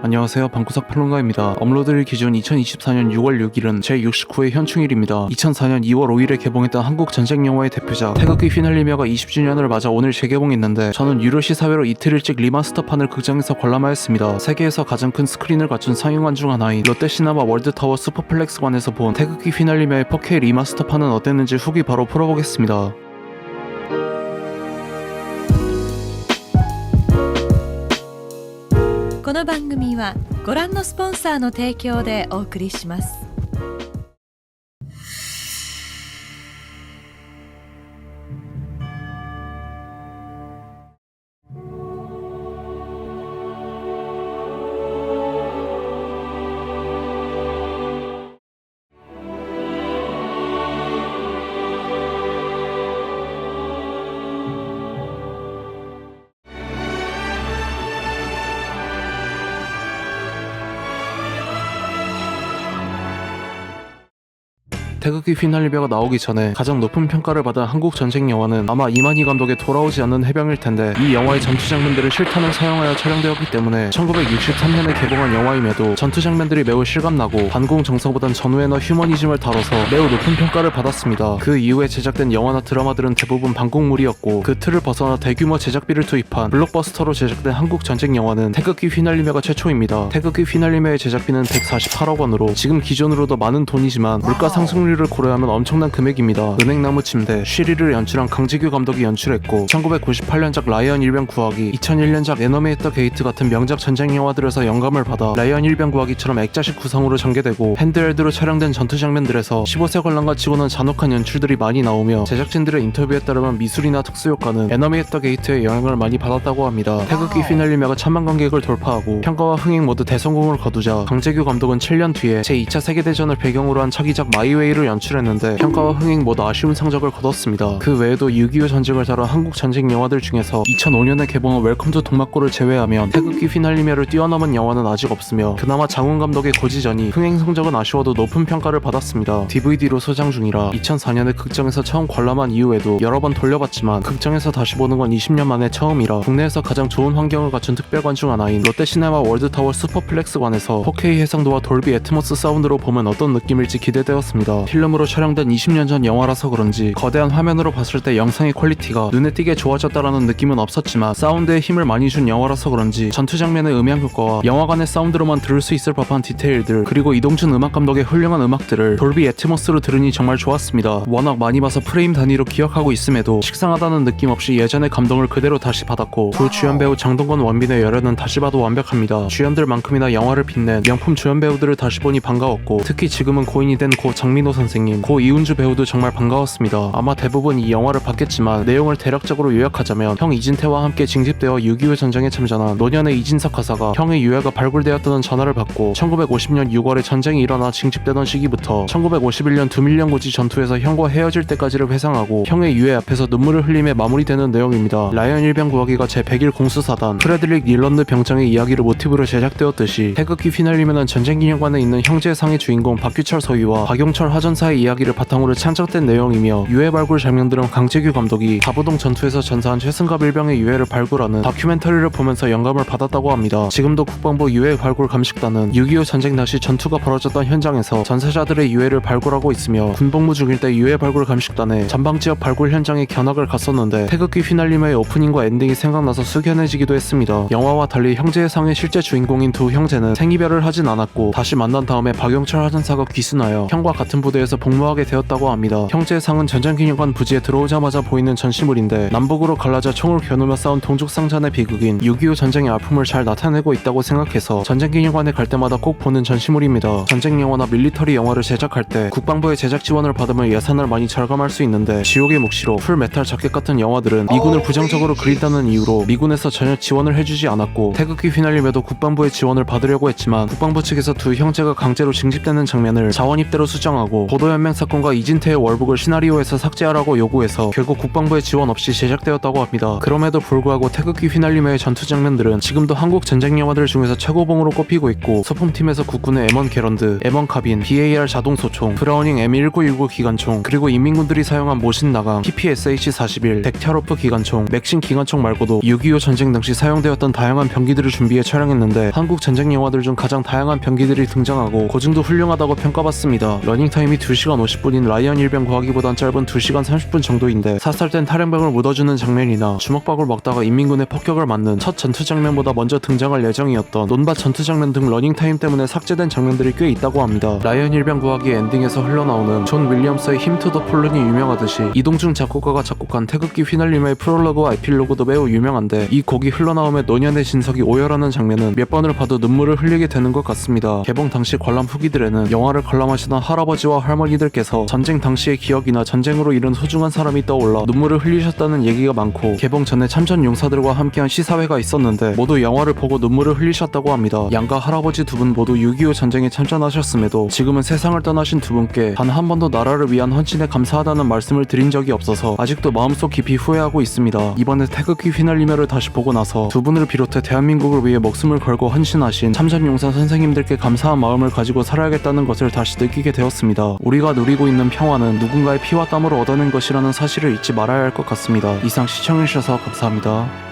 안녕하세요, 방구석 평론가입니다. 업로드일 기준 2024년 6월 6일은 제69회 현충일입니다. 2004년 2월 5일에 개봉했던 한국 전쟁 영화의 대표작 태극기 휘날리며가 20주년을 맞아 오늘 재개봉했는데 저는 유료시 사회로 이틀 일찍 리마스터판을 극장에서 관람하였습니다. 세계에서 가장 큰 스크린을 갖춘 상영관 중 하나인 롯데시네마 월드타워 슈퍼플렉스관에서 본 태극기 휘날리며의 4K 리마스터판은 어땠는지 후기 바로 풀어보겠습니다. この番組はご覧のスポンサーの提供でお送りします。태극기 휘날리며가 나오기 전에 가장 높은 평가를 받은 한국 전쟁 영화는 아마 이만희 감독의 돌아오지 않는 해병일 텐데, 이 영화의 전투 장면들을 실탄을 사용하여 촬영되었기 때문에 1963년에 개봉한 영화임에도 전투 장면들이 매우 실감나고 반공 정서보단 전후에너 휴머니즘을 다뤄서 매우 높은 평가를 받았습니다. 그 이후에 제작된 영화나 드라마들은 대부분 반공물이었고, 그 틀을 벗어나 대규모 제작비를 투입한 블록버스터로 제작된 한국 전쟁 영화는 태극기 휘날리며가 최초입니다. 태극기 휘날리며의 제작비는 148억 원으로 지금 기존으로도 많은 돈이지만 물가 상승률 를 고려하면 엄청난 금액입니다. 은행나무 침대, 쉬리를 연출한 강지규 감독이 연출했고, 1998년작 라이언 일병 구하기, 2001년작 에너미 앳 더 게이트 같은 명작 전쟁 영화들에서 영감을 받아 라이언 일병 구하기처럼 액자식 구성으로 전개되고, 핸드헬드로 촬영된 전투 장면들에서 15세 관람가 치고는 잔혹한 연출들이 많이 나오며, 제작진들의 인터뷰에 따르면 미술이나 특수효과는 에너미 앳 더 게이트의 영향을 많이 받았다고 합니다. 태극기 휘날리며가 천만 관객을 돌파하고 평가와 흥행 모두 대성공을 거두자 강재규 감독은 7년 뒤에 제2차 세계대전을 배경으로 한 차기작 마이웨이를 연출했는데 평가와 흥행 모두 아쉬운 성적을 거뒀습니다. 그 외에도 6.25 전쟁을 다룬 한국 전쟁 영화들 중에서 2005년에 개봉한 웰컴 투 동막골을 제외하면 태극기 휘날리며를 뛰어넘은 영화는 아직 없으며, 그나마 장훈 감독의 고지전이 흥행 성적은 아쉬워도 높은 평가를 받았습니다. DVD로 소장 중이라 2004년에 극장에서 처음 관람한 이후에도 여러 번 돌려봤지만 극장에서 다시 보는 건 20년 만에 처음이라 국내에서 가장 좋은 환경을 갖춘 특별관 중 하나인 롯데시네마 월드타워 슈퍼플렉스관에서 4K 해상도와 돌비 애트모스 사운드로 보면 어떤 느낌일지 기대되었습니다. 필름으로 촬영된 20년 전 영화라서 그런지 거대한 화면으로 봤을 때 영상의 퀄리티가 눈에 띄게 좋아졌다라는 느낌은 없었지만, 사운드에 힘을 많이 준 영화라서 그런지 전투 장면의 음향 효과와 영화관의 사운드로만 들을 수 있을 법한 디테일들, 그리고 이동준 음악 감독의 훌륭한 음악들을 돌비 애트모스로 들으니 정말 좋았습니다. 워낙 많이 봐서 프레임 단위로 기억하고 있음에도 식상하다는 느낌 없이 예전의 감동을 그대로 다시 받았고, 두 주연 배우 장동건, 원빈의 열연은 다시 봐도 완벽합니다. 주연들만큼이나 영화를 빛낸 명품 주연 배우들을 다시 보니 반가웠고, 특히 지금은 고인이 된 고 장민호 선생님, 고 이훈주 배우도 정말 반가웠습니다. 아마 대부분 이 영화를 봤겠지만 내용을 대략적으로 요약하자면, 형 이진태와 함께 징집되어 6.25 전쟁에 참전한 노년의 이진석 하사가 형의 유해가 발굴되었다는 전화를 받고, 1950년 6월에 전쟁이 일어나 징집되던 시기부터 1951년 두밀령고지 전투에서 형과 헤어질 때까지를 회상하고 형의 유해 앞에서 눈물을 흘리며 마무리되는 내용입니다. 라이언 일병 구하기가 제101 공수사단 프레드릭 닐런드 병장의 이야기를 모티브로 제작되었듯이, 태극기 휘날리며는 전쟁기념관에 있는 형제상의 주인공 박규철 서위와 박용철 하전사의 이야기를 바탕으로 창작된 내용이며, 유해 발굴 장면들은 강재규 감독이 다부동 전투에서 전사한 최승갑 일병의 유해를 발굴하는 다큐멘터리를 보면서 영감을 받았다고 합니다. 지금도 국방부 유해 발굴 감식단은 6.25 전쟁 당시 전투가 벌어졌던 현장에서 전사자들의 유해를 발굴하고 있으며, 군복무 중일 때 유해 발굴 감식단에 전방지역 발굴 현장에 견학을 갔었는데, 태극기 휘날리며의 오프닝과 엔딩이 생각나서 숙연해지기도 했습니다. 영화와 달리 형제의 상의 실제 주인공인 두 형제는 생이별을 하진 않았고, 다시 만난 다음에 박용철 하전사가 귀순하여 형과 같은 부대에서 복무하게 되었다고 합니다. 형제의 상은 전쟁기념관 부지에 들어오자마자 보이는 전시물인데, 남북으로 갈라져 총을 겨누며 싸운 동족상잔의 비극인 6.25 전쟁의 아픔을 잘 나타내고 있다고 생각해서 전쟁기념관에 갈 때마다 꼭 보는 전시물입니다. 전쟁 영화나 밀리터리 영화를 제작할 때 국방부의 제작 지원을 받으면 예산을 많이 절감할 수 있는데, 지옥의 묵시록, 풀메탈 자켓 같은 영화들은 미군을 부정적으로 그린다는 이유로 미군에서 전혀 지원을 해주지 않았고, 태극기 휘날리며도 국방부의 지원을 받으려고 했지만 국방부 측에서 두 형제가 강제로 징집되는 장면을 자원 입대로 수정하고 않고 보도연맹 사건과 이진태의 월북을 시나리오에서 삭제하라고 요구해서 결국 국방부의 지원 없이 제작되었다고 합니다. 그럼에도 불구하고 태극기 휘날리며의 전투 장면들은 지금도 한국 전쟁 영화들 중에서 최고봉으로 꼽히고 있고, 소품팀에서 국군의 M1 게런드, M1 카빈, BAR 자동소총, 브라우닝 M1919 기관총, 그리고 인민군들이 사용한 모신 나강, PPSH-41, 덱타로프 기관총, 맥신 기관총 말고도 6.25 전쟁 당시 사용되었던 다양한 병기들을 준비해 촬영했는데, 한국 전쟁 영화들 중 가장 다양한 병기들이 등장하고 고증도 훌륭하다고 평가받습니다. 러닝타임이 2시간 50분인 라이언 일병 구하기보단 짧은 2시간 30분 정도인데, 사살된 탈영병을 묻어주는 장면이나 주먹밥을 먹다가 인민군의 폭격을 맞는 첫 전투 장면보다 먼저 등장할 예정이었던 논밭 전투 장면 등 러닝타임 때문에 삭제된 장면들이 꽤 있다고 합니다. 라이언 일병 구하기 엔딩에서 흘러나오는 존 윌리엄스의 힘 투 더 풀룬이 유명하듯이, 이동중 작곡가가 작곡한 태극기 휘날림의 프롤로그와 에필로그도 매우 유명한데, 이 곡이 흘러나오며 노년의 진석이 오열하는 장면은 몇 번을 봐도 눈물을 흘리게 되는 것 같습니다. 개봉 당시 관람 후기들에는 영화를 관람하시던 할아버지와 할머니들께서 전쟁 당시의 기억이나 전쟁으로 잃은 소중한 사람이 떠올라 눈물을 흘리셨다는 얘기가 많고, 개봉 전에 참전 용사들과 함께한 시사회가 있었는데 모두 영화를 보고 눈물을 흘리셨다고 합니다. 양가 할아버지 두 분 모두 6.25 전쟁에 참전하셨음에도 지금은 세상을 떠나신 두 분께 단 한 번도 나라를 위한 헌신에 감사하다는 말씀을 드린 적이 없어서 아직도 마음속 깊이 후회하고 있습니다. 이번에 태극기 휘날리며를 다시 보고 나서 두 분을 비롯해 대한민국을 위해 목숨을 걸고 헌신하신 참전용사 선생님들께 감사한 마음을 가지고 살아야겠다는 것을 다시 느끼게 되었습니다. 우리가 누리고 있는 평화는 누군가의 피와 땀으로 얻어낸 것이라는 사실을 잊지 말아야 할 것 같습니다. 이상 시청해주셔서 감사합니다.